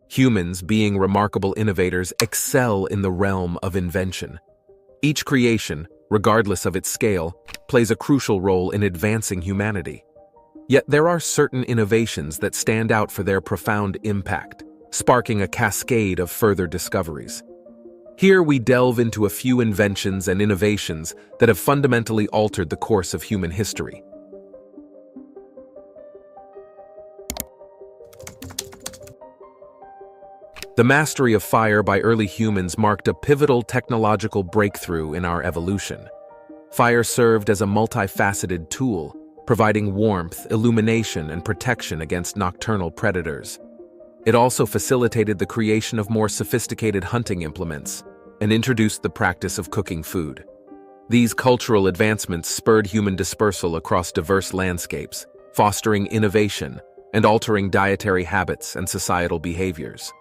Humans, being remarkable innovators, excel in the realm of invention. Each creation, regardless of its scale, plays a crucial role in advancing humanity. Yet there are certain innovations that stand out for their profound impact, sparking a cascade of further discoveries. Here we delve into a few inventions and innovations that have fundamentally altered the course of human history. The mastery of fire by early humans marked a pivotal technological breakthrough in our evolution. Fire served as a multifaceted tool, providing warmth, illumination, and protection against nocturnal predators. It also facilitated the creation of more sophisticated hunting implements and introduced the practice of cooking food. These cultural advancements spurred human dispersal across diverse landscapes, fostering innovation and altering dietary habits and societal behaviors.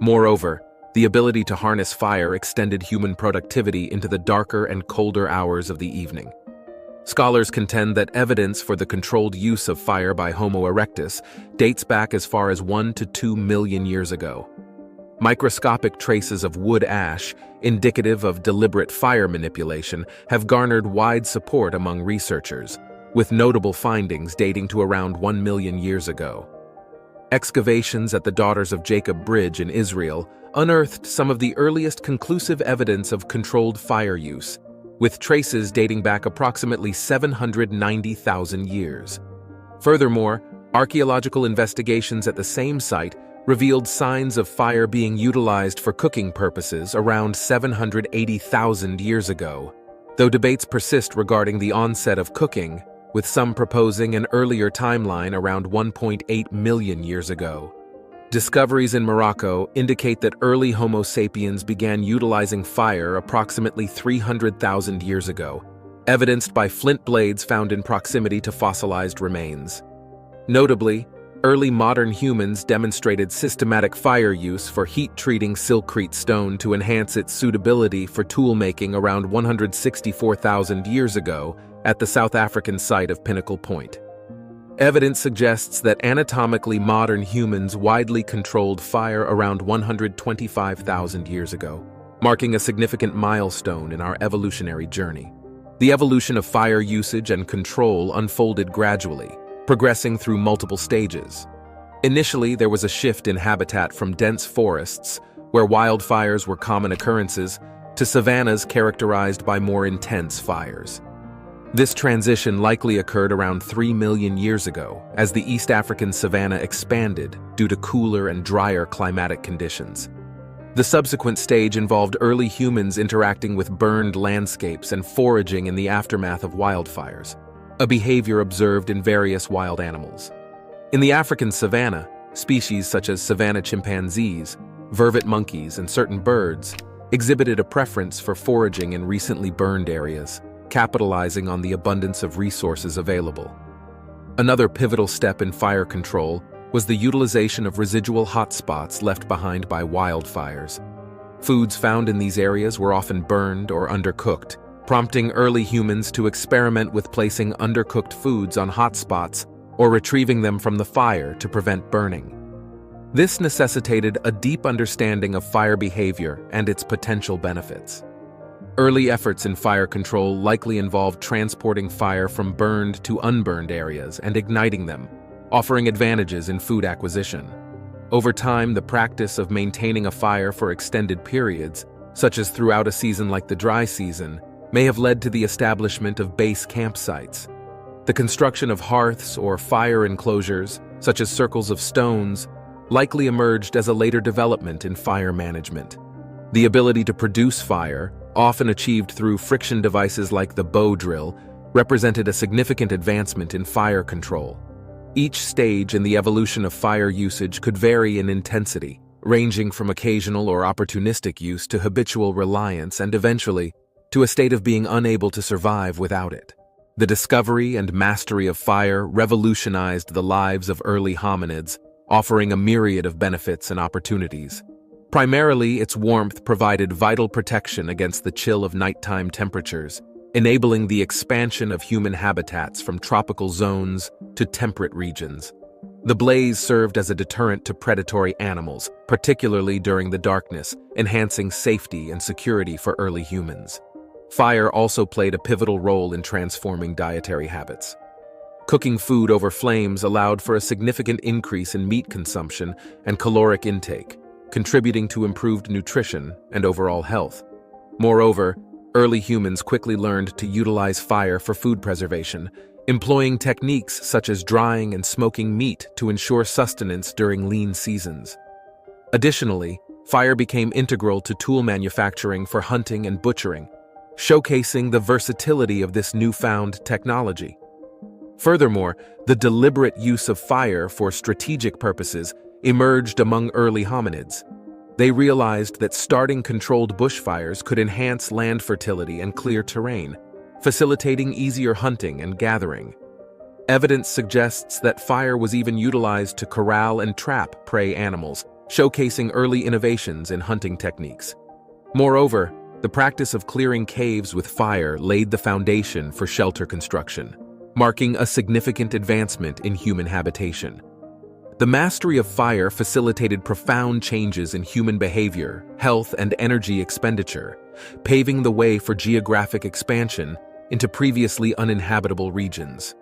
Moreover, the ability to harness fire extended human productivity into the darker and colder hours of the evening. Scholars contend that evidence for the controlled use of fire by Homo erectus dates back as far as 1 to 2 million years ago. Microscopic traces of wood ash, indicative of deliberate fire manipulation, have garnered wide support among researchers, with notable findings dating to around 1 million years ago. Excavations at the Daughters of Jacob Bridge in Israel unearthed some of the earliest conclusive evidence of controlled fire use, with traces dating back approximately 790,000 years. Furthermore, archaeological investigations at the same site revealed signs of fire being utilized for cooking purposes around 780,000 years ago, though debates persist regarding the onset of cooking, with some proposing an earlier timeline around 1.8 million years ago. Discoveries in Morocco indicate that early Homo sapiens began utilizing fire approximately 300,000 years ago, evidenced by flint blades found in proximity to fossilized remains. Notably, early modern humans demonstrated systematic fire use for heat-treating silkrete stone to enhance its suitability for tool-making around 164,000 years ago at the South African site of Pinnacle Point. Evidence suggests that anatomically modern humans widely controlled fire around 125,000 years ago, marking a significant milestone in our evolutionary journey. The evolution of fire usage and control unfolded gradually, progressing through multiple stages. Initially, there was a shift in habitat from dense forests, where wildfires were common occurrences, to savannas characterized by more intense fires. This transition likely occurred around 3 million years ago, as the East African savanna expanded due to cooler and drier climatic conditions. The subsequent stage involved early humans interacting with burned landscapes and foraging in the aftermath of wildfires, a behavior observed in various wild animals. In the African savanna, species such as savanna chimpanzees, vervet monkeys, and certain birds exhibited a preference for foraging in recently burned areas, capitalizing on the abundance of resources available. Another pivotal step in fire control was the utilization of residual hotspots left behind by wildfires. Foods found in these areas were often burned or undercooked, prompting early humans to experiment with placing undercooked foods on hotspots or retrieving them from the fire to prevent burning. This necessitated a deep understanding of fire behavior and its potential benefits. Early efforts in fire control likely involved transporting fire from burned to unburned areas and igniting them, offering advantages in food acquisition. Over time, the practice of maintaining a fire for extended periods, such as throughout a season like the dry season, may have led to the establishment of base campsites. The construction of hearths or fire enclosures, such as circles of stones, likely emerged as a later development in fire management. The ability to produce fire, often achieved through friction devices like the bow drill, represented a significant advancement in fire control. Each stage in the evolution of fire usage could vary in intensity, ranging from occasional or opportunistic use to habitual reliance and eventually to a state of being unable to survive without it. The discovery and mastery of fire revolutionized the lives of early hominids, offering a myriad of benefits and opportunities. Primarily, its warmth provided vital protection against the chill of nighttime temperatures, enabling the expansion of human habitats from tropical zones to temperate regions. The blaze served as a deterrent to predatory animals, particularly during the darkness, enhancing safety and security for early humans. Fire also played a pivotal role in transforming dietary habits. Cooking food over flames allowed for a significant increase in meat consumption and caloric intake, contributing to improved nutrition and overall health. Moreover, early humans quickly learned to utilize fire for food preservation, employing techniques such as drying and smoking meat to ensure sustenance during lean seasons. Additionally, fire became integral to tool manufacturing for hunting and butchering, showcasing the versatility of this newfound technology. Furthermore, the deliberate use of fire for strategic purposes emerged among early hominids. They realized that starting controlled bushfires could enhance land fertility and clear terrain, facilitating easier hunting and gathering. Evidence suggests that fire was even utilized to corral and trap prey animals, showcasing early innovations in hunting techniques. Moreover, the practice of clearing caves with fire laid the foundation for shelter construction, marking a significant advancement in human habitation. The mastery of fire facilitated profound changes in human behavior, health, and energy expenditure, paving the way for geographic expansion into previously uninhabitable regions.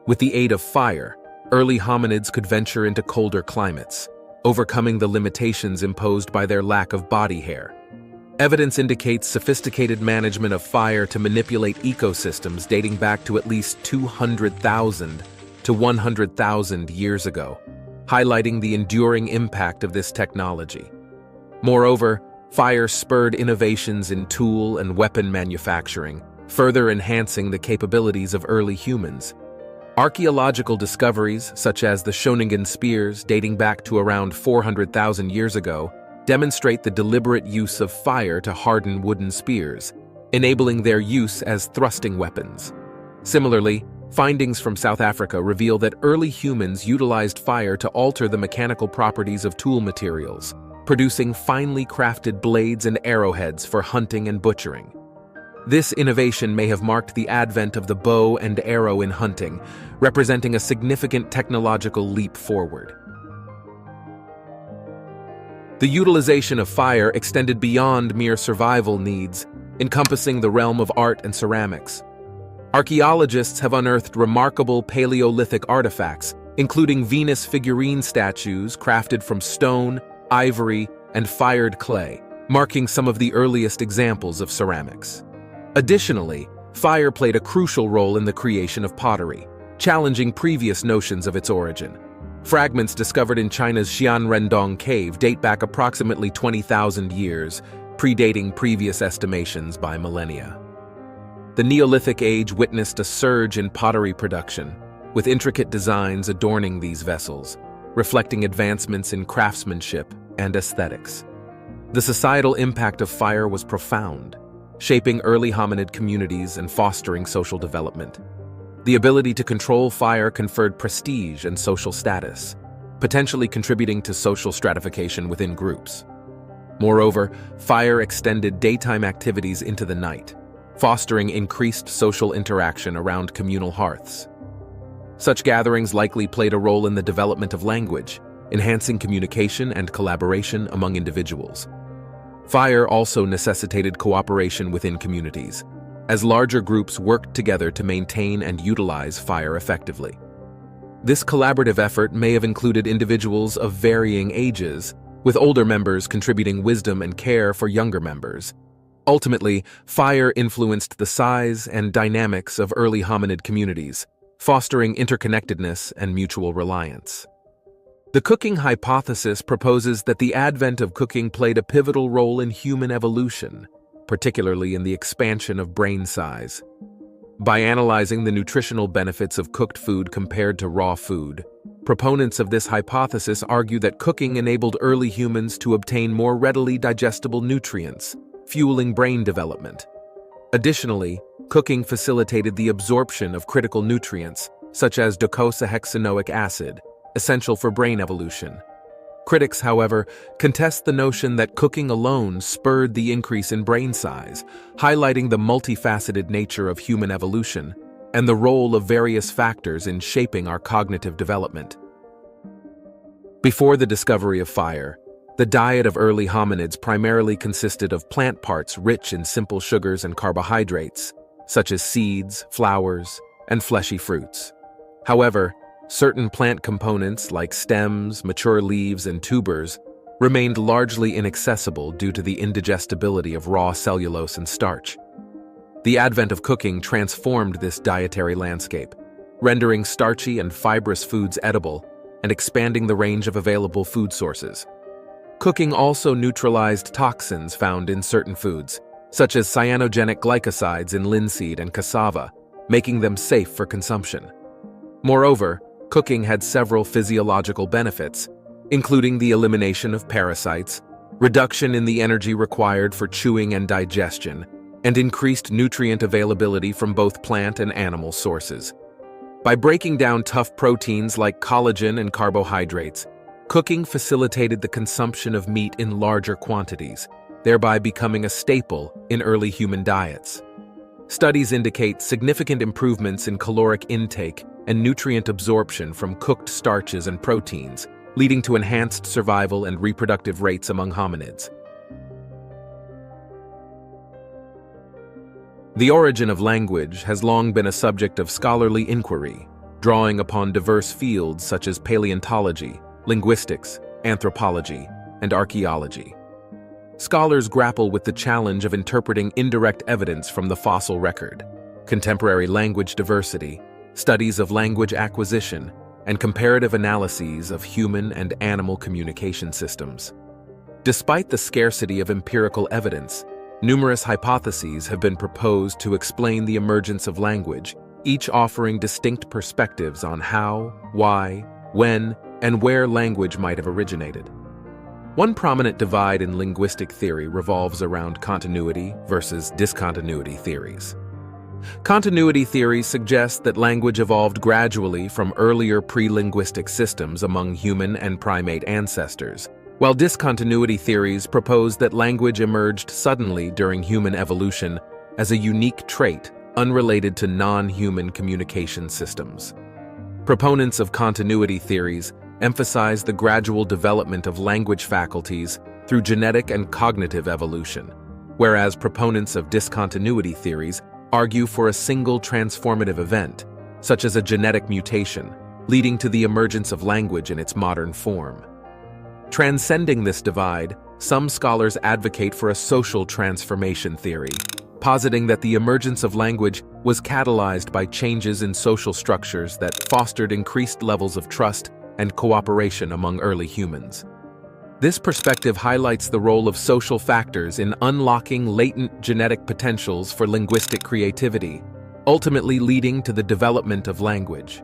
With the aid of fire, early hominids could venture into colder climates, overcoming the limitations imposed by their lack of body hair. Evidence indicates sophisticated management of fire to manipulate ecosystems dating back to at least 200,000 to 100,000 years ago, highlighting the enduring impact of this technology. Moreover, fire spurred innovations in tool and weapon manufacturing, further enhancing the capabilities of early humans. Archaeological discoveries, such as the Shoningen spears dating back to around 400,000 years ago, demonstrate the deliberate use of fire to harden wooden spears, enabling their use as thrusting weapons. Similarly, findings from South Africa reveal that early humans utilized fire to alter the mechanical properties of tool materials, producing finely crafted blades and arrowheads for hunting and butchering. This innovation may have marked the advent of the bow and arrow in hunting, representing a significant technological leap forward. The utilization of fire extended beyond mere survival needs, encompassing the realm of art and ceramics. Archaeologists have unearthed remarkable Paleolithic artifacts, including Venus figurine statues crafted from stone, ivory, and fired clay, marking some of the earliest examples of ceramics. Additionally, fire played a crucial role in the creation of pottery, challenging previous notions of its origin. Fragments discovered in China's Xianrendong cave date back approximately 20,000 years, predating previous estimations by millennia. The Neolithic age witnessed a surge in pottery production, with intricate designs adorning these vessels, reflecting advancements in craftsmanship and aesthetics. The societal impact of fire was profound, shaping early hominid communities and fostering social development. The ability to control fire conferred prestige and social status, potentially contributing to social stratification within groups. Moreover, fire extended daytime activities into the night, fostering increased social interaction around communal hearths. Such gatherings likely played a role in the development of language, enhancing communication and collaboration among individuals. Fire also necessitated cooperation within communities, as larger groups worked together to maintain and utilize fire effectively. This collaborative effort may have included individuals of varying ages, with older members contributing wisdom and care for younger members. Ultimately, fire influenced the size and dynamics of early hominid communities, fostering interconnectedness and mutual reliance. The cooking hypothesis proposes that the advent of cooking played a pivotal role in human evolution, particularly in the expansion of brain size. By analyzing the nutritional benefits of cooked food compared to raw food, proponents of this hypothesis argue that cooking enabled early humans to obtain more readily digestible nutrients, fueling brain development. Additionally, cooking facilitated the absorption of critical nutrients, such as docosahexaenoic acid, essential for brain evolution. Critics, however, contest the notion that cooking alone spurred the increase in brain size, highlighting the multifaceted nature of human evolution and the role of various factors in shaping our cognitive development. Before the discovery of fire, the diet of early hominids primarily consisted of plant parts rich in simple sugars and carbohydrates, such as seeds, flowers, and fleshy fruits. However, certain plant components like stems, mature leaves, and tubers remained largely inaccessible due to the indigestibility of raw cellulose and starch. The advent of cooking transformed this dietary landscape, rendering starchy and fibrous foods edible and expanding the range of available food sources. Cooking also neutralized toxins found in certain foods, such as cyanogenic glycosides in linseed and cassava, making them safe for consumption. Moreover, cooking had several physiological benefits, including the elimination of parasites, reduction in the energy required for chewing and digestion, and increased nutrient availability from both plant and animal sources. By breaking down tough proteins like collagen and carbohydrates, cooking facilitated the consumption of meat in larger quantities, thereby becoming a staple in early human diets. Studies indicate significant improvements in caloric intake and nutrient absorption from cooked starches and proteins, leading to enhanced survival and reproductive rates among hominids. The origin of language has long been a subject of scholarly inquiry, drawing upon diverse fields such as paleontology, linguistics, anthropology, and archaeology. Scholars grapple with the challenge of interpreting indirect evidence from the fossil record, contemporary language diversity, studies of language acquisition, and comparative analyses of human and animal communication systems. Despite the scarcity of empirical evidence, numerous hypotheses have been proposed to explain the emergence of language, each offering distinct perspectives on how, why, when, and where language might have originated. One prominent divide in linguistic theory revolves around continuity versus discontinuity theories. Continuity theories suggest that language evolved gradually from earlier pre-linguistic systems among human and primate ancestors, while discontinuity theories propose that language emerged suddenly during human evolution as a unique trait unrelated to non-human communication systems. Proponents of continuity theories emphasize the gradual development of language faculties through genetic and cognitive evolution, whereas proponents of discontinuity theories argue for a single transformative event, such as a genetic mutation, leading to the emergence of language in its modern form. Transcending this divide, some scholars advocate for a social transformation theory, positing that the emergence of language was catalyzed by changes in social structures that fostered increased levels of trust and cooperation among early humans. This perspective highlights the role of social factors in unlocking latent genetic potentials for linguistic creativity, ultimately leading to the development of language.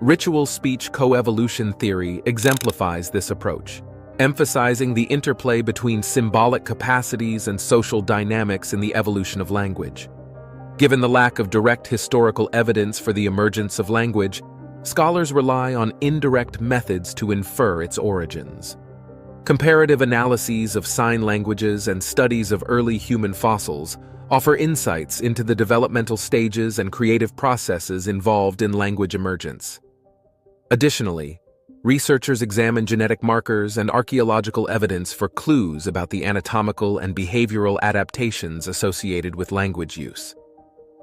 Ritual speech coevolution theory exemplifies this approach, emphasizing the interplay between symbolic capacities and social dynamics in the evolution of language. Given the lack of direct historical evidence for the emergence of language, scholars rely on indirect methods to infer its origins. Comparative analyses of sign languages and studies of early human fossils offer insights into the developmental stages and creative processes involved in language emergence. Additionally, researchers examine genetic markers and archaeological evidence for clues about the anatomical and behavioral adaptations associated with language use.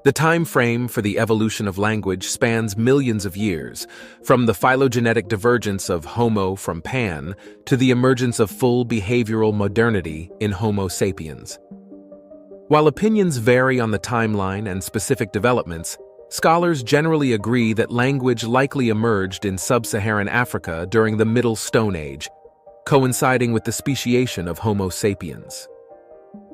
The time frame for the evolution of language spans millions of years, from the phylogenetic divergence of Homo from Pan to the emergence of full behavioral modernity in Homo sapiens. While opinions vary on the timeline and specific developments, scholars generally agree that language likely emerged in sub-Saharan Africa during the Middle Stone Age, coinciding with the speciation of Homo sapiens.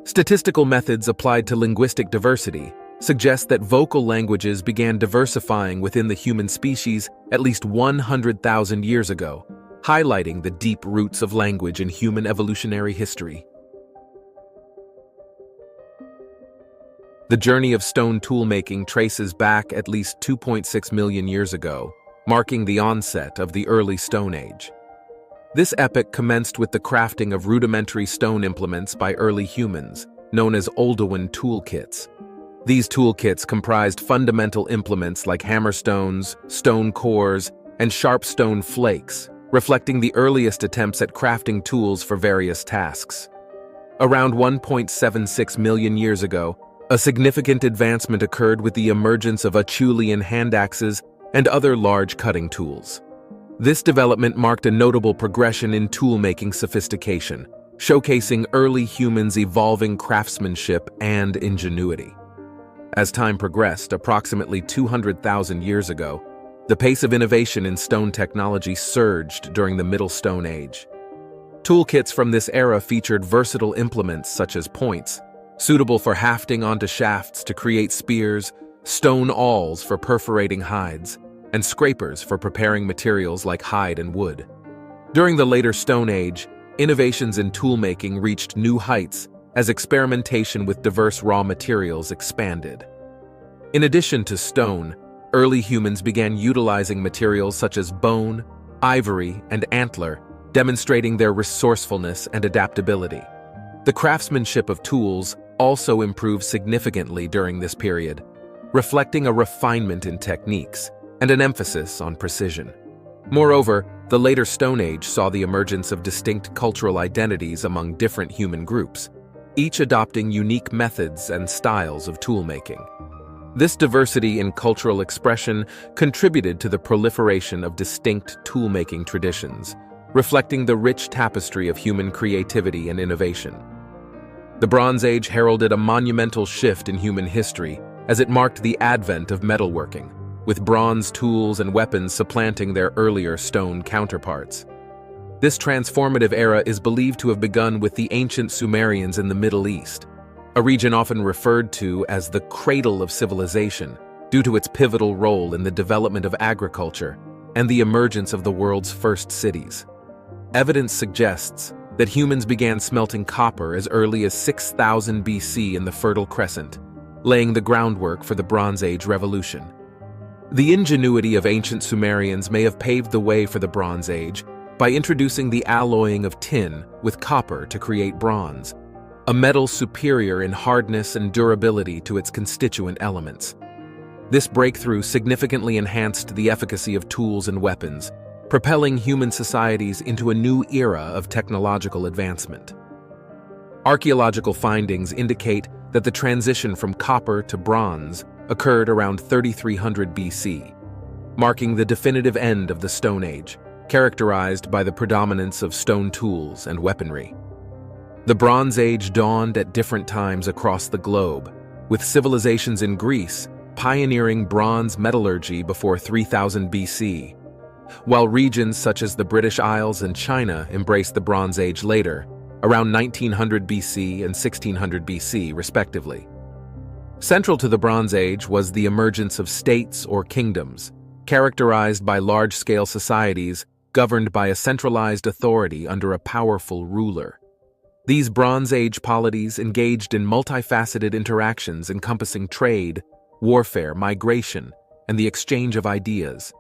Statistical methods applied to linguistic diversity suggest that vocal languages began diversifying within the human species at least 100,000 years ago, highlighting the deep roots of language in human evolutionary history. The journey of stone toolmaking traces back at least 2.6 million years ago, marking the onset of the early Stone Age. This epoch commenced with the crafting of rudimentary stone implements by early humans, known as Oldowan toolkits. These toolkits comprised fundamental implements like hammerstones, stone cores, and sharp stone flakes, reflecting the earliest attempts at crafting tools for various tasks. Around 1.76 million years ago, a significant advancement occurred with the emergence of Acheulean hand axes and other large cutting tools. This development marked a notable progression in tool-making sophistication, showcasing early humans' evolving craftsmanship and ingenuity. As time progressed, approximately 200,000 years ago, the pace of innovation in stone technology surged during the Middle Stone Age. Toolkits from this era featured versatile implements such as points, suitable for hafting onto shafts to create spears, stone awls for perforating hides, and scrapers for preparing materials like hide and wood. During the later Stone Age, innovations in toolmaking reached new heights as experimentation with diverse raw materials expanded. In addition to stone, early humans began utilizing materials such as bone, ivory, and antler, demonstrating their resourcefulness and adaptability. The craftsmanship of tools also improved significantly during this period, reflecting a refinement in techniques and an emphasis on precision. Moreover, the later Stone Age saw the emergence of distinct cultural identities among different human groups, each adopting unique methods and styles of toolmaking. This diversity in cultural expression contributed to the proliferation of distinct toolmaking traditions, reflecting the rich tapestry of human creativity and innovation. The Bronze Age heralded a monumental shift in human history as it marked the advent of metalworking, with bronze tools and weapons supplanting their earlier stone counterparts. This transformative era is believed to have begun with the ancient Sumerians in the Middle East, a region often referred to as the cradle of civilization due to its pivotal role in the development of agriculture and the emergence of the world's first cities. Evidence suggests that humans began smelting copper as early as 6000 BC in the Fertile Crescent, laying the groundwork for the Bronze Age revolution. The ingenuity of ancient Sumerians may have paved the way for the Bronze Age by introducing the alloying of tin with copper to create bronze, a metal superior in hardness and durability to its constituent elements. This breakthrough significantly enhanced the efficacy of tools and weapons, propelling human societies into a new era of technological advancement. Archaeological findings indicate that the transition from copper to bronze occurred around 3300 BC, marking the definitive end of the Stone Age, characterized by the predominance of stone tools and weaponry. The Bronze Age dawned at different times across the globe, with civilizations in Greece pioneering bronze metallurgy before 3000 BC, while regions such as the British Isles and China embraced the Bronze Age later, around 1900 BC and 1600 BC, respectively. Central to the Bronze Age was the emergence of states or kingdoms, characterized by large-scale societies governed by a centralized authority under a powerful ruler. These Bronze Age polities engaged in multifaceted interactions encompassing trade, warfare, migration, and the exchange of ideas.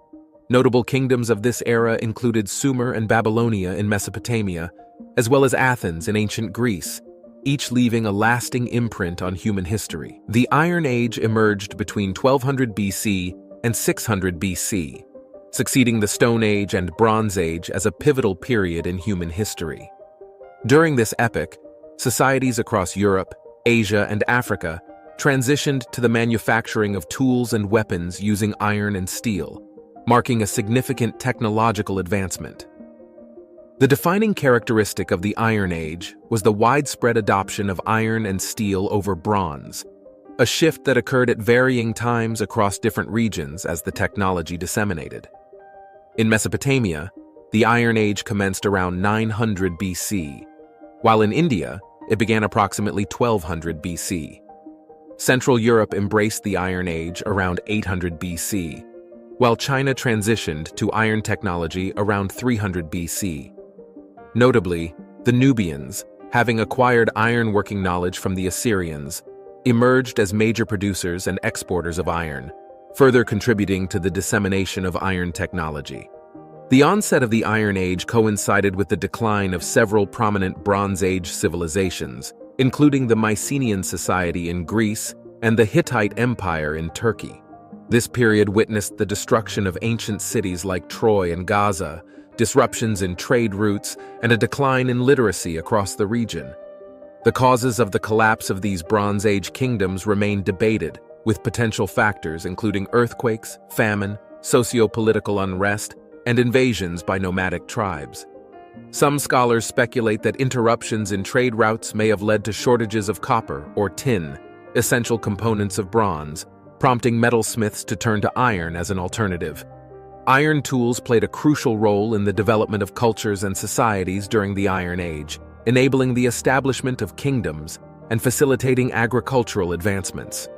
Notable kingdoms of this era included Sumer and Babylonia in Mesopotamia, as well as Athens in ancient Greece, each leaving a lasting imprint on human history. The Iron Age emerged between 1200 BC and 600 BC, succeeding the Stone Age and Bronze Age as a pivotal period in human history. During this epoch, societies across Europe, Asia, and Africa transitioned to the manufacturing of tools and weapons using iron and steel, marking a significant technological advancement. The defining characteristic of the Iron Age was the widespread adoption of iron and steel over bronze, a shift that occurred at varying times across different regions as the technology disseminated. In Mesopotamia, the Iron Age commenced around 900 BC, while in India, it began approximately 1200 BC. Central Europe embraced the Iron Age around 800 BC, while China transitioned to iron technology around 300 BC. Notably, the Nubians, having acquired iron-working knowledge from the Assyrians, emerged as major producers and exporters of iron, further contributing to the dissemination of iron technology. The onset of the Iron Age coincided with the decline of several prominent Bronze Age civilizations, including the Mycenaean society in Greece and the Hittite Empire in Turkey. This period witnessed the destruction of ancient cities like Troy and Gaza, disruptions in trade routes, and a decline in literacy across the region. The causes of the collapse of these Bronze Age kingdoms remain debated, with potential factors including earthquakes, famine, socio-political unrest, and invasions by nomadic tribes. Some scholars speculate that interruptions in trade routes may have led to shortages of copper or tin, essential components of bronze, prompting metalsmiths to turn to iron as an alternative. Iron tools played a crucial role in the development of cultures and societies during the Iron Age, enabling the establishment of kingdoms and facilitating agricultural advancements.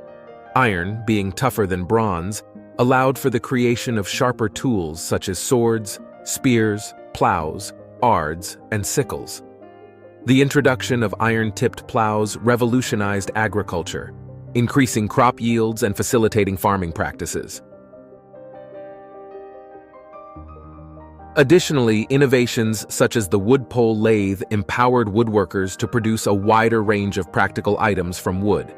Iron, being tougher than bronze, allowed for the creation of sharper tools such as swords, spears, plows, ards, and sickles. The introduction of iron-tipped plows revolutionized agriculture, increasing crop yields and facilitating farming practices. Additionally, innovations such as the wood pole lathe empowered woodworkers to produce a wider range of practical items from wood,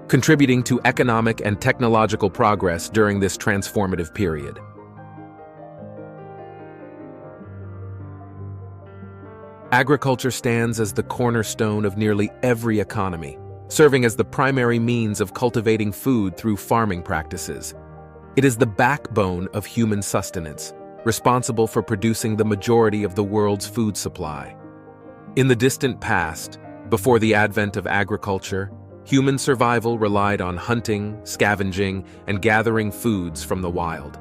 contributing to economic and technological progress during this transformative period. Agriculture stands as the cornerstone of nearly every economy, serving as the primary means of cultivating food through farming practices. It is the backbone of human sustenance, responsible for producing the majority of the world's food supply. In the distant past, before the advent of agriculture, human survival relied on hunting, scavenging, and gathering foods from the wild.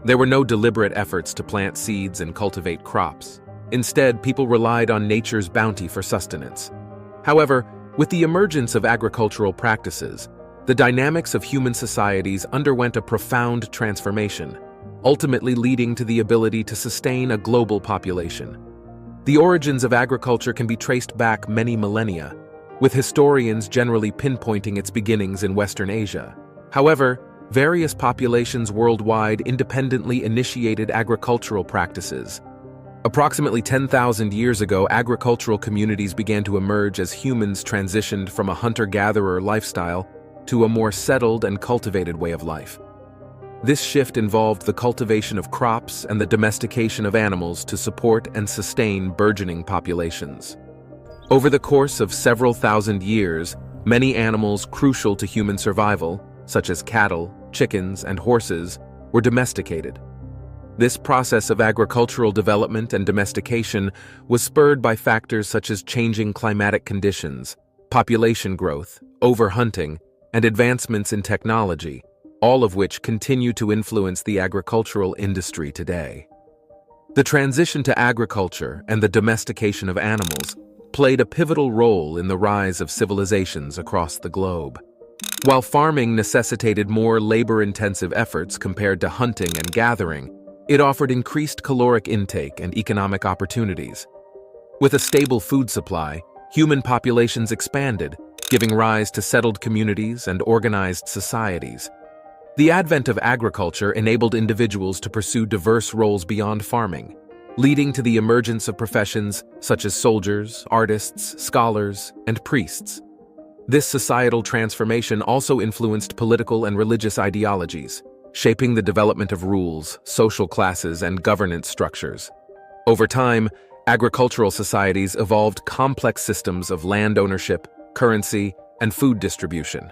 There were no deliberate efforts to plant seeds and cultivate crops. Instead, people relied on nature's bounty for sustenance. However, with the emergence of agricultural practices, the dynamics of human societies underwent a profound transformation, ultimately leading to the ability to sustain a global population. The origins of agriculture can be traced back many millennia, with historians generally pinpointing its beginnings in Western Asia. However, various populations worldwide independently initiated agricultural practices. Approximately 10,000 years ago, agricultural communities began to emerge as humans transitioned from a hunter-gatherer lifestyle to a more settled and cultivated way of life. This shift involved the cultivation of crops and the domestication of animals to support and sustain burgeoning populations. Over the course of several thousand years, many animals crucial to human survival, such as cattle, chickens, and horses, were domesticated. This process of agricultural development and domestication was spurred by factors such as changing climatic conditions, population growth, overhunting, and advancements in technology, all of which continue to influence the agricultural industry today. The transition to agriculture and the domestication of animals played a pivotal role in the rise of civilizations across the globe. While farming necessitated more labor-intensive efforts compared to hunting and gathering, it offered increased caloric intake and economic opportunities. With a stable food supply, human populations expanded, giving rise to settled communities and organized societies. The advent of agriculture enabled individuals to pursue diverse roles beyond farming, leading to the emergence of professions such as soldiers, artists, scholars, and priests. This societal transformation also influenced political and religious ideologies, shaping the development of rules, social classes, and governance structures. Over time, agricultural societies evolved complex systems of land ownership, currency, and food distribution.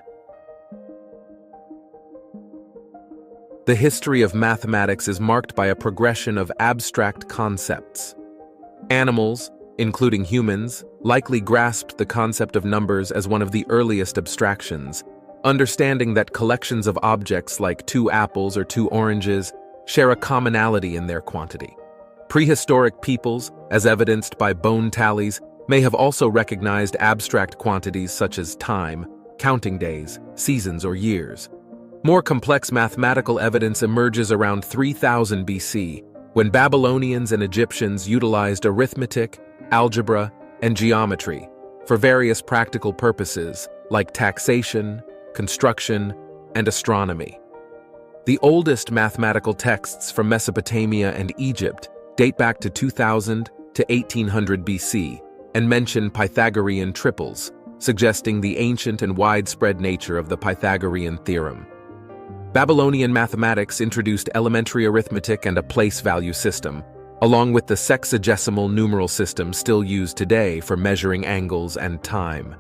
The history of mathematics is marked by a progression of abstract concepts. Animals, including humans, likely grasped the concept of numbers as one of the earliest abstractions, understanding that collections of objects like 2 apples or 2 oranges share a commonality in their quantity. Prehistoric peoples, as evidenced by bone tallies, may have also recognized abstract quantities such as time, counting days, seasons, or years. More complex mathematical evidence emerges around 3000 BC, when Babylonians and Egyptians utilized arithmetic, algebra, and geometry for various practical purposes like taxation, construction, and astronomy. The oldest mathematical texts from Mesopotamia and Egypt date back to 2000 to 1800 BC and mention Pythagorean triples, suggesting the ancient and widespread nature of the Pythagorean theorem. Babylonian mathematics introduced elementary arithmetic and a place value system, along with the sexagesimal numeral system still used today for measuring angles and time.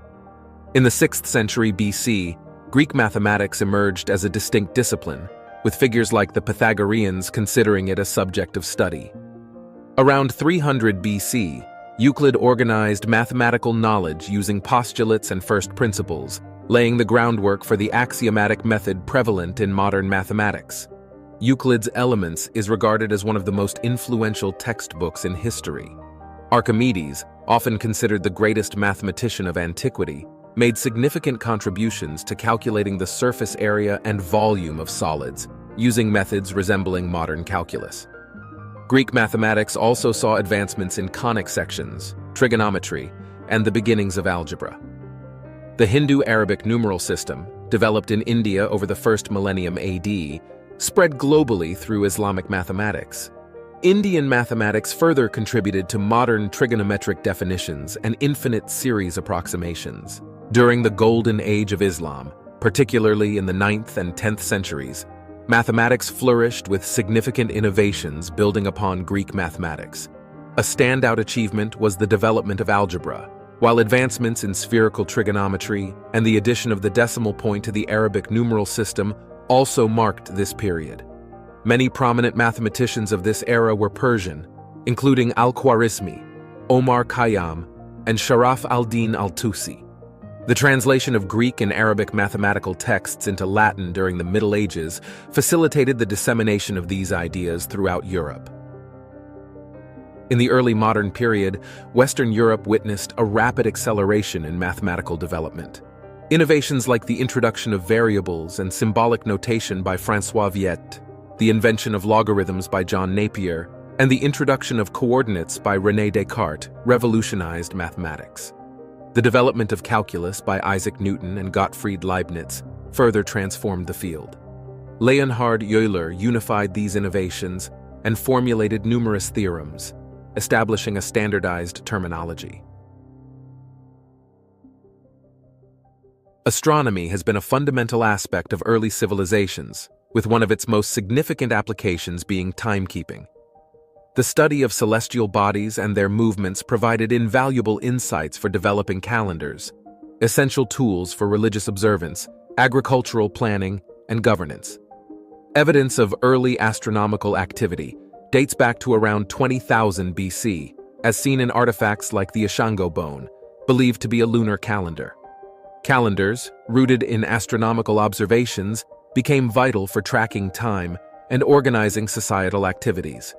In the 6th century BC, Greek mathematics emerged as a distinct discipline, with figures like the Pythagoreans considering it a subject of study. Around 300 BC, Euclid organized mathematical knowledge using postulates and first principles, laying the groundwork for the axiomatic method prevalent in modern mathematics. Euclid's Elements is regarded as one of the most influential textbooks in history. Archimedes, often considered the greatest mathematician of antiquity, made significant contributions to calculating the surface area and volume of solids, using methods resembling modern calculus. Greek mathematics also saw advancements in conic sections, trigonometry, and the beginnings of algebra. The Hindu-Arabic numeral system, developed in India over the first millennium AD, spread globally through Islamic mathematics. Indian mathematics further contributed to modern trigonometric definitions and infinite series approximations. During the Golden Age of Islam, particularly in the 9th and 10th centuries, mathematics flourished with significant innovations building upon Greek mathematics. A standout achievement was the development of algebra, while advancements in spherical trigonometry and the addition of the decimal point to the Arabic numeral system also marked this period. Many prominent mathematicians of this era were Persian, including Al-Khwarizmi, Omar Khayyam, and Sharaf al-Din al-Tusi. The translation of Greek and Arabic mathematical texts into Latin during the Middle Ages facilitated the dissemination of these ideas throughout Europe. In the early modern period, Western Europe witnessed a rapid acceleration in mathematical development. Innovations like the introduction of variables and symbolic notation by François Viète, the invention of logarithms by John Napier, and the introduction of coordinates by René Descartes revolutionized mathematics. The development of calculus by Isaac Newton and Gottfried Leibniz further transformed the field. Leonhard Euler unified these innovations and formulated numerous theorems, establishing a standardized terminology. Astronomy has been a fundamental aspect of early civilizations, with one of its most significant applications being timekeeping. The study of celestial bodies and their movements provided invaluable insights for developing calendars, essential tools for religious observance, agricultural planning, and governance. Evidence of early astronomical activity dates back to around 20,000 BC, as seen in artifacts like the Ishango bone, believed to be a lunar calendar. Calendars, rooted in astronomical observations, became vital for tracking time and organizing societal activities.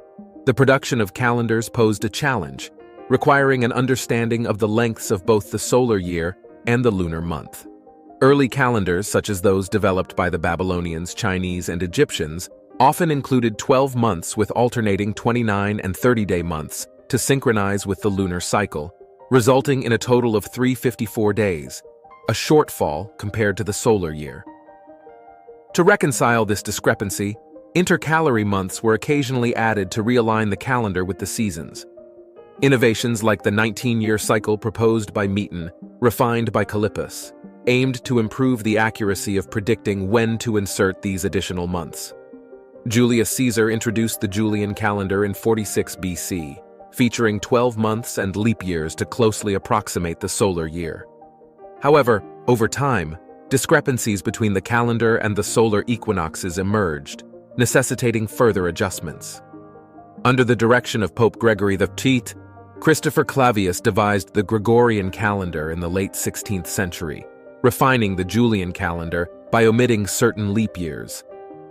The production of calendars posed a challenge, requiring an understanding of the lengths of both the solar year and the lunar month. Early calendars, such as those developed by the Babylonians, Chinese, and Egyptians, often included 12 months with alternating 29 and 30-day months to synchronize with the lunar cycle, resulting in a total of 354 days, a shortfall compared to the solar year. To reconcile this discrepancy, intercalary months were occasionally added to realign the calendar with the seasons. Innovations like the 19-year cycle proposed by Meton, refined by Callippus, aimed to improve the accuracy of predicting when to insert these additional months. Julius Caesar introduced the Julian calendar in 46 BC, featuring 12 months and leap years to closely approximate the solar year. However, over time, discrepancies between the calendar and the solar equinoxes emerged, necessitating further adjustments. Under the direction of Pope Gregory XII, Christopher Clavius devised the Gregorian calendar in the late 16th century, refining the Julian calendar by omitting certain leap years.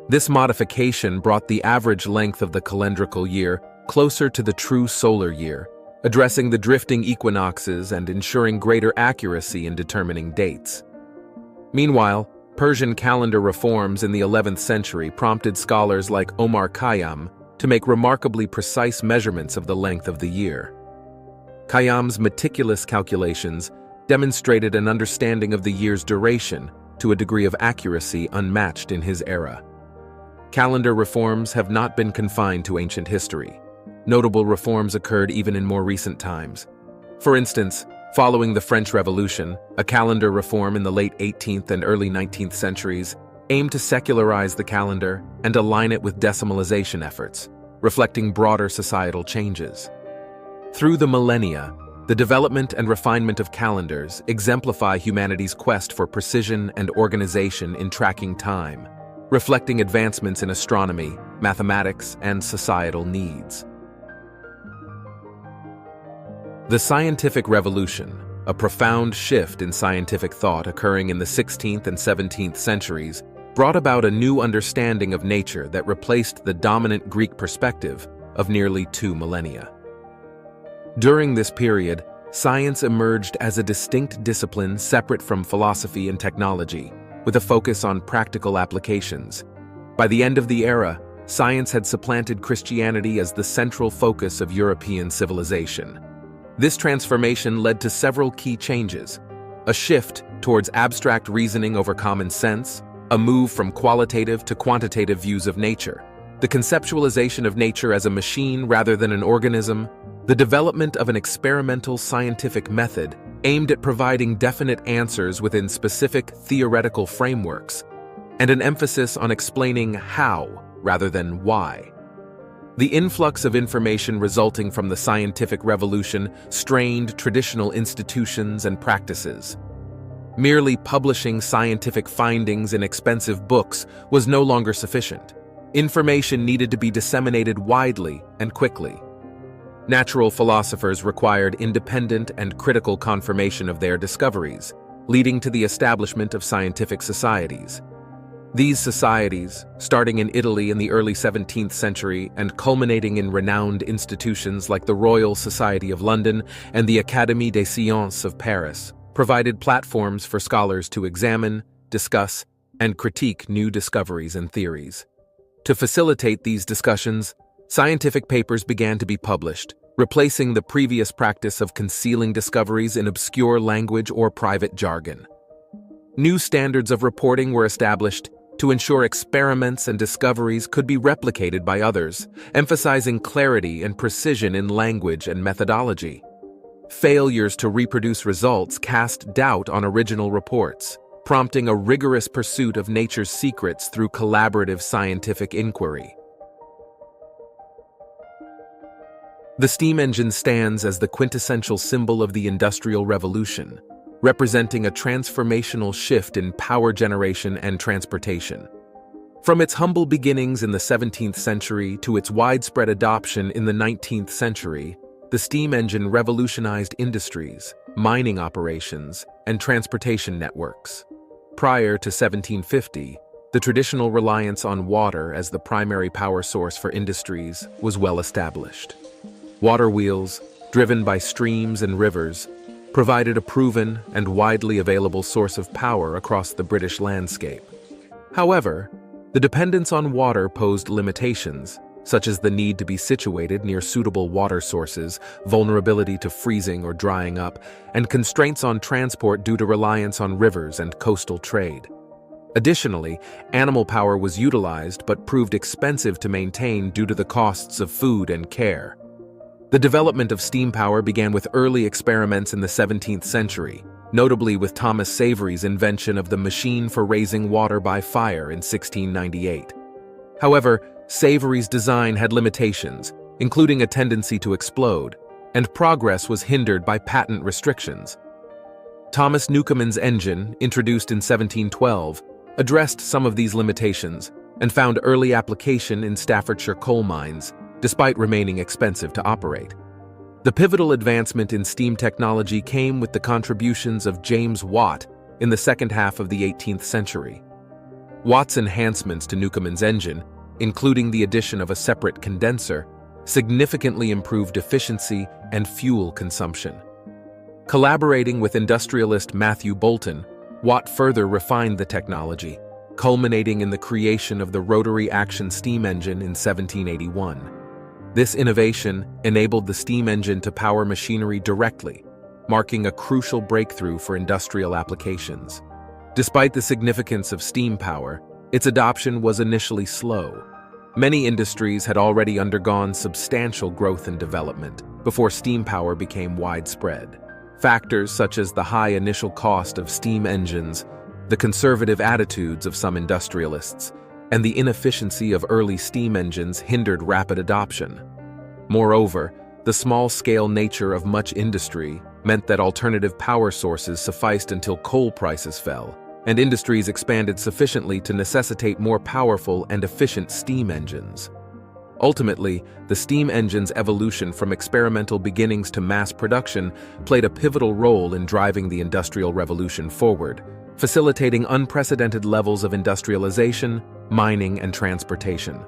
This modification brought the average length of the calendrical year closer to the true solar year, addressing the drifting equinoxes and ensuring greater accuracy in determining dates. Meanwhile, Persian calendar reforms in the 11th century prompted scholars like Omar Khayyam to make remarkably precise measurements of the length of the year. Khayyam's meticulous calculations demonstrated an understanding of the year's duration to a degree of accuracy unmatched in his era. Calendar reforms have not been confined to ancient history. Notable reforms occurred even in more recent times. For instance, following the French Revolution, a calendar reform in the late 18th and early 19th centuries aimed to secularize the calendar and align it with decimalization efforts, reflecting broader societal changes. Through the millennia, the development and refinement of calendars exemplify humanity's quest for precision and organization in tracking time, reflecting advancements in astronomy, mathematics, and societal needs. The scientific revolution, a profound shift in scientific thought occurring in the 16th and 17th centuries, brought about a new understanding of nature that replaced the dominant Greek perspective of nearly 2 millennia. During this period, science emerged as a distinct discipline separate from philosophy and technology, with a focus on practical applications. By the end of the era, science had supplanted Christianity as the central focus of European civilization. This transformation led to several key changes: a shift towards abstract reasoning over common sense, a move from qualitative to quantitative views of nature, the conceptualization of nature as a machine rather than an organism, the development of an experimental scientific method aimed at providing definite answers within specific theoretical frameworks, and an emphasis on explaining how rather than why. The influx of information resulting from the scientific revolution strained traditional institutions and practices. Merely publishing scientific findings in expensive books was no longer sufficient. Information needed to be disseminated widely and quickly. Natural philosophers required independent and critical confirmation of their discoveries, leading to the establishment of scientific societies. These societies, starting in Italy in the early 17th century and culminating in renowned institutions like the Royal Society of London and the Académie des Sciences of Paris, provided platforms for scholars to examine, discuss, and critique new discoveries and theories. To facilitate these discussions, scientific papers began to be published, replacing the previous practice of concealing discoveries in obscure language or private jargon. New standards of reporting were established to ensure experiments and discoveries could be replicated by others, emphasizing clarity and precision in language and methodology. Failures to reproduce results cast doubt on original reports, prompting a rigorous pursuit of nature's secrets through collaborative scientific inquiry. The steam engine stands as the quintessential symbol of the Industrial Revolution, representing a transformational shift in power generation and transportation. From its humble beginnings in the 17th century to its widespread adoption in the 19th century, the steam engine revolutionized industries, mining operations, and transportation networks. Prior to 1750, the traditional reliance on water as the primary power source for industries was well established. Water wheels, driven by streams and rivers, provided a proven and widely available source of power across the British landscape. However, the dependence on water posed limitations, such as the need to be situated near suitable water sources, vulnerability to freezing or drying up, and constraints on transport due to reliance on rivers and coastal trade. Additionally, animal power was utilized but proved expensive to maintain due to the costs of food and care. The development of steam power began with early experiments in the 17th century, notably with Thomas Savery's invention of the machine for raising water by fire in 1698. However, Savery's design had limitations, including a tendency to explode, and progress was hindered by patent restrictions. Thomas Newcomen's engine, introduced in 1712, addressed some of these limitations and found early application in Staffordshire coal mines, despite remaining expensive to operate. The pivotal advancement in steam technology came with the contributions of James Watt in the second half of the 18th century. Watt's enhancements to Newcomen's engine, including the addition of a separate condenser, significantly improved efficiency and fuel consumption. Collaborating with industrialist Matthew Boulton, Watt further refined the technology, culminating in the creation of the rotary action steam engine in 1781. This innovation enabled the steam engine to power machinery directly, marking a crucial breakthrough for industrial applications. Despite the significance of steam power, its adoption was initially slow. Many industries had already undergone substantial growth and development before steam power became widespread. Factors such as the high initial cost of steam engines, the conservative attitudes of some industrialists, and the inefficiency of early steam engines hindered rapid adoption. Moreover, the small-scale nature of much industry meant that alternative power sources sufficed until coal prices fell, and industries expanded sufficiently to necessitate more powerful and efficient steam engines. Ultimately, the steam engine's evolution from experimental beginnings to mass production played a pivotal role in driving the Industrial Revolution forward, facilitating unprecedented levels of industrialization, mining, and transportation.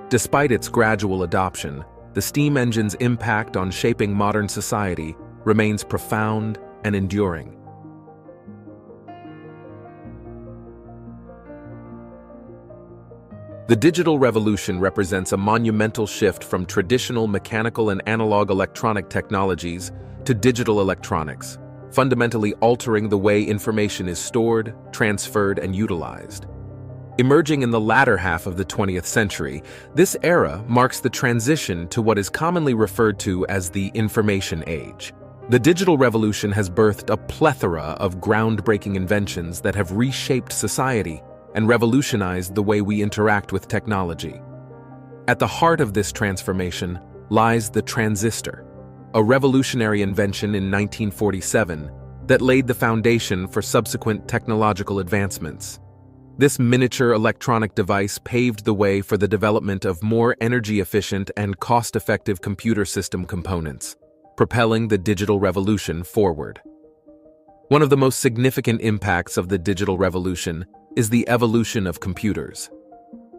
Despite its gradual adoption, the steam engine's impact on shaping modern society remains profound and enduring. The digital revolution represents a monumental shift from traditional mechanical and analog electronic technologies to digital electronics, fundamentally altering the way information is stored, transferred, and utilized. Emerging in the latter half of the 20th century, this era marks the transition to what is commonly referred to as the information age. The digital revolution has birthed a plethora of groundbreaking inventions that have reshaped society and revolutionized the way we interact with technology. At the heart of this transformation lies the transistor, a revolutionary invention in 1947 that laid the foundation for subsequent technological advancements. This miniature electronic device paved the way for the development of more energy-efficient and cost-effective computer system components, propelling the digital revolution forward. One of the most significant impacts of the digital revolution is the evolution of computers.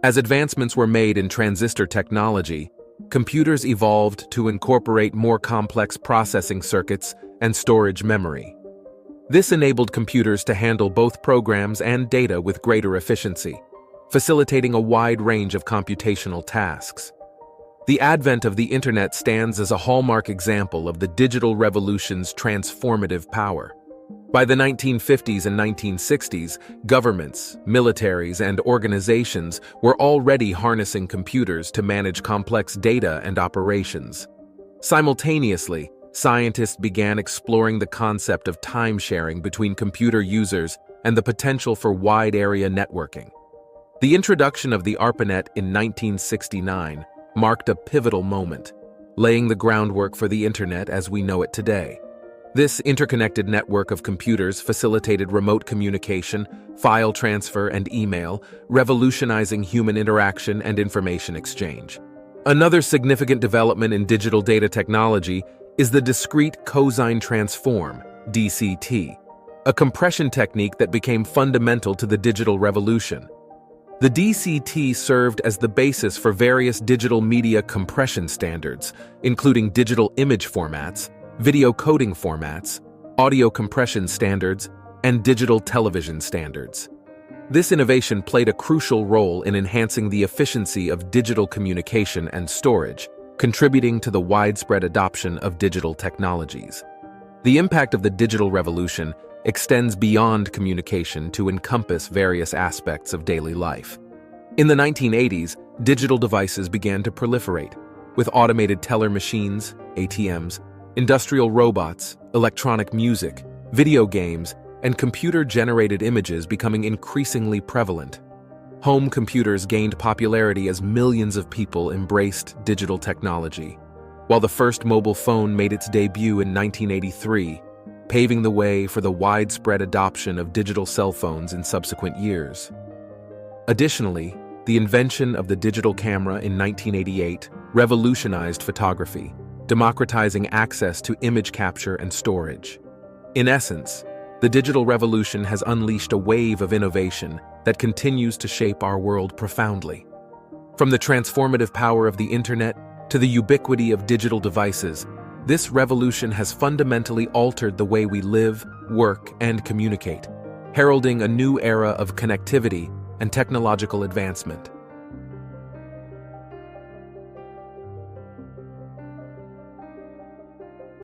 As advancements were made in transistor technology, computers evolved to incorporate more complex processing circuits and storage memory. This enabled computers to handle both programs and data with greater efficiency, facilitating a wide range of computational tasks. The advent of the Internet stands as a hallmark example of the digital revolution's transformative power. By the 1950s and 1960s, governments, militaries, and organizations were already harnessing computers to manage complex data and operations. Simultaneously, scientists began exploring the concept of time sharing between computer users and the potential for wide-area networking. The introduction of the ARPANET in 1969 marked a pivotal moment, laying the groundwork for the Internet as we know it today. This interconnected network of computers facilitated remote communication, file transfer, and email, revolutionizing human interaction and information exchange. Another significant development in digital data technology is the discrete cosine transform, DCT, a compression technique that became fundamental to the digital revolution. The DCT served as the basis for various digital media compression standards, including digital image formats, video coding formats, audio compression standards, and digital television standards. This innovation played a crucial role in enhancing the efficiency of digital communication and storage, contributing to the widespread adoption of digital technologies. The impact of the digital revolution extends beyond communication to encompass various aspects of daily life. In the 1980s, digital devices began to proliferate, with automated teller machines, ATMs, industrial robots, electronic music, video games, and computer-generated images becoming increasingly prevalent. Home computers gained popularity as millions of people embraced digital technology, while the first mobile phone made its debut in 1983, paving the way for the widespread adoption of digital cell phones in subsequent years. Additionally, the invention of the digital camera in 1988 revolutionized photography, democratizing access to image capture and storage. In essence, the digital revolution has unleashed a wave of innovation that continues to shape our world profoundly. From the transformative power of the Internet to the ubiquity of digital devices, this revolution has fundamentally altered the way we live, work, and communicate, heralding a new era of connectivity and technological advancement.